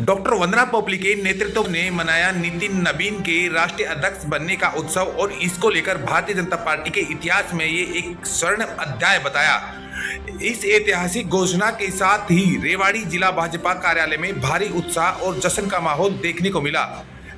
Doctor वंदना पोपली के नेतृत्व ने मनाया नितिन नवीन के राष्ट्रीय अध्यक्ष बनने का उत्सव और इसको लेकर भारतीय जनता पार्टी के इतिहास में ये एक स्वर्ण अध्याय बताया। इस ऐतिहासिक घोषणा के साथ ही रेवाड़ी जिला भाजपा कार्यालय में भारी उत्साह और जश्न का माहौल देखने को मिला।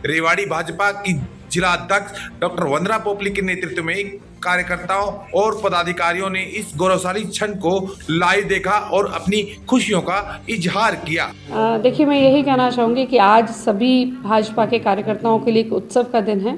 रेवाड़ी भाजपा की जिला अध्यक्ष डॉक्टर वंदना पोपली के नेतृत्व में कार्यकर्ताओं और पदाधिकारियों ने इस गौरवशाली क्षण को लाइव देखा और अपनी खुशियों का इजहार किया। देखिए, मैं यही कहना चाहूँगी कि आज सभी भाजपा के कार्यकर्ताओं के लिए एक उत्सव का दिन है।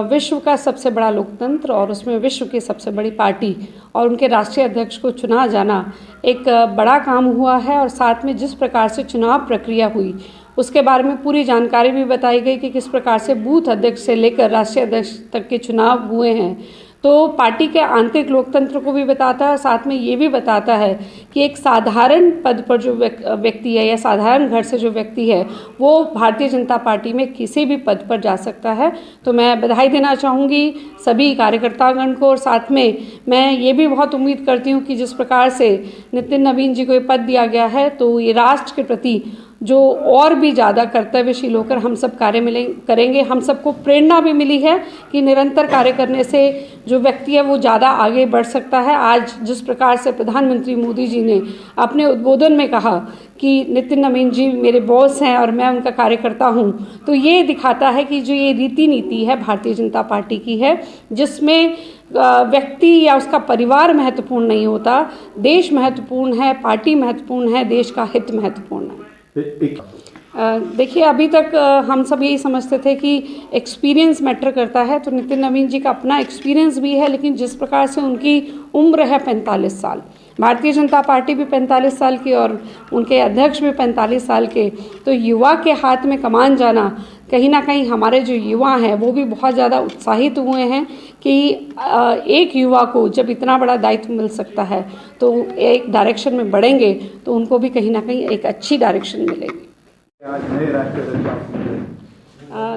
विश्व का सबसे बड़ा लोकतंत्र और उसमें विश्व की सबसे बड़ी पार्टी और उनके राष्ट्रीय अध्यक्ष को चुना जाना एक बड़ा काम हुआ है और साथ में जिस प्रकार से चुनाव प्रक्रिया हुई उसके बारे में पूरी जानकारी भी बताई गई कि किस प्रकार से बूथ अध्यक्ष से लेकर राष्ट्रीय अध्यक्ष तक के चुनाव हुए हैं। तो पार्टी के आंतरिक लोकतंत्र को भी बताता है, साथ में ये भी बताता है कि एक साधारण पद पर जो व्यक्ति है या साधारण घर से जो व्यक्ति है वो भारतीय जनता पार्टी में किसी भी पद पर जा सकता है। तो मैं बधाई देना चाहूँगी सभी कार्यकर्तागण को और साथ में मैं ये भी बहुत उम्मीद करती हूँ कि जिस प्रकार से नितिन नवीन जी को ये पद दिया गया है तो ये राष्ट्र के प्रति जो और भी ज़्यादा कर्तव्यशील होकर हम सब कार्य करेंगे। हम सबको प्रेरणा भी मिली है कि निरंतर कार्य करने से जो व्यक्ति है वो ज़्यादा आगे बढ़ सकता है। आज जिस प्रकार से प्रधानमंत्री मोदी जी ने अपने उद्बोधन में कहा कि नितिन नवीन जी मेरे बॉस हैं और मैं उनका कार्यकर्ता हूं, तो ये दिखाता है कि जो ये रीति नीति है भारतीय जनता पार्टी की है जिसमें व्यक्ति या उसका परिवार महत्वपूर्ण नहीं होता, देश महत्वपूर्ण है, पार्टी महत्वपूर्ण है, देश का हित महत्वपूर्ण है। देखिए, अभी तक हम सब यही समझते थे कि एक्सपीरियंस मैटर करता है, तो नितिन नवीन जी का अपना एक्सपीरियंस भी है, लेकिन जिस प्रकार से उनकी उम्र है 45 साल, भारतीय जनता पार्टी भी 45 साल की और उनके अध्यक्ष भी 45 साल के, तो युवा के हाथ में कमान जाना कहीं ना कहीं हमारे जो युवा हैं वो भी बहुत ज़्यादा उत्साहित हुए हैं कि एक युवा को जब इतना बड़ा दायित्व मिल सकता है तो एक डायरेक्शन में बढ़ेंगे तो उनको भी कहीं ना कहीं एक अच्छी डायरेक्शन मिलेगी।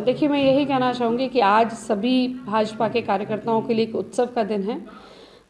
देखिए, मैं यही कहना चाहूँगी कि आज सभी भाजपा के कार्यकर्ताओं के लिए एक उत्सव का दिन है।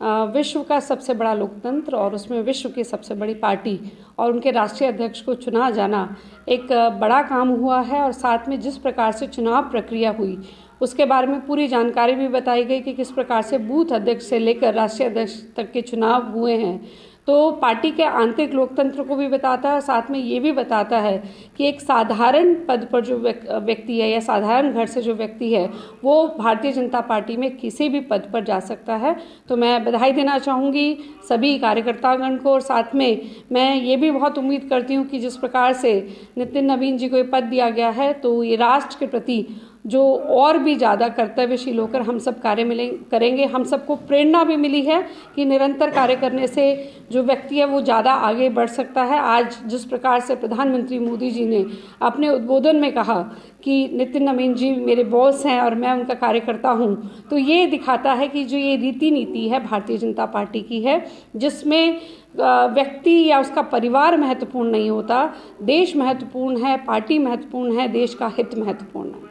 विश्व का सबसे बड़ा लोकतंत्र और उसमें विश्व की सबसे बड़ी पार्टी और उनके राष्ट्रीय अध्यक्ष को चुना जाना एक बड़ा काम हुआ है और साथ में जिस प्रकार से चुनाव प्रक्रिया हुई उसके बारे में पूरी जानकारी भी बताई गई कि किस प्रकार से बूथ अध्यक्ष से लेकर राष्ट्रीय अध्यक्ष तक के चुनाव हुए हैं। तो पार्टी के आंतरिक लोकतंत्र को भी बताता है, साथ में ये भी बताता है कि एक साधारण पद पर जो व्यक्ति है या साधारण घर से जो व्यक्ति है वो भारतीय जनता पार्टी में किसी भी पद पर जा सकता है। तो मैं बधाई देना चाहूँगी सभी कार्यकर्तागण को और साथ में मैं ये भी बहुत उम्मीद करती हूँ कि जिस प्रकार से नितिन नवीन जी को ये पद दिया गया है तो ये राष्ट्र के प्रति जो और भी ज़्यादा कर्तव्यशील होकर हम सब कार्य करेंगे। हम सबको प्रेरणा भी मिली है कि निरंतर कार्य करने से जो व्यक्ति है वो ज़्यादा आगे बढ़ सकता है। आज जिस प्रकार से प्रधानमंत्री मोदी जी ने अपने उद्बोधन में कहा कि नितिन नवीन जी मेरे बॉस हैं और मैं उनका कार्यकर्ता हूं, तो ये दिखाता है कि जो ये रीति नीति है भारतीय जनता पार्टी की है जिसमें व्यक्ति या उसका परिवार महत्वपूर्ण नहीं होता, देश महत्वपूर्ण है, पार्टी महत्वपूर्ण है, देश का हित महत्वपूर्ण है।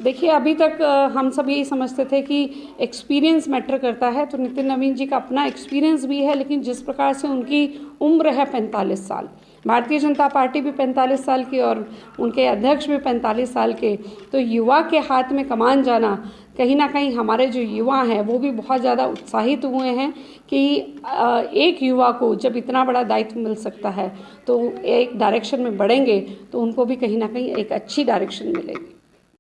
देखिए, अभी तक हम सब यही समझते थे कि एक्सपीरियंस मैटर करता है, तो नितिन नवीन जी का अपना एक्सपीरियंस भी है, लेकिन जिस प्रकार से उनकी उम्र है 45 साल, भारतीय जनता पार्टी भी 45 साल की और उनके अध्यक्ष भी 45 साल के, तो युवा के हाथ में कमान जाना कहीं ना कहीं हमारे जो युवा हैं वो भी बहुत ज़्यादा उत्साहित हुए हैं कि एक युवा को जब इतना बड़ा दायित्व मिल सकता है तो एक डायरेक्शन में बढ़ेंगे तो उनको भी कहीं ना कहीं एक अच्छी डायरेक्शन मिलेगी।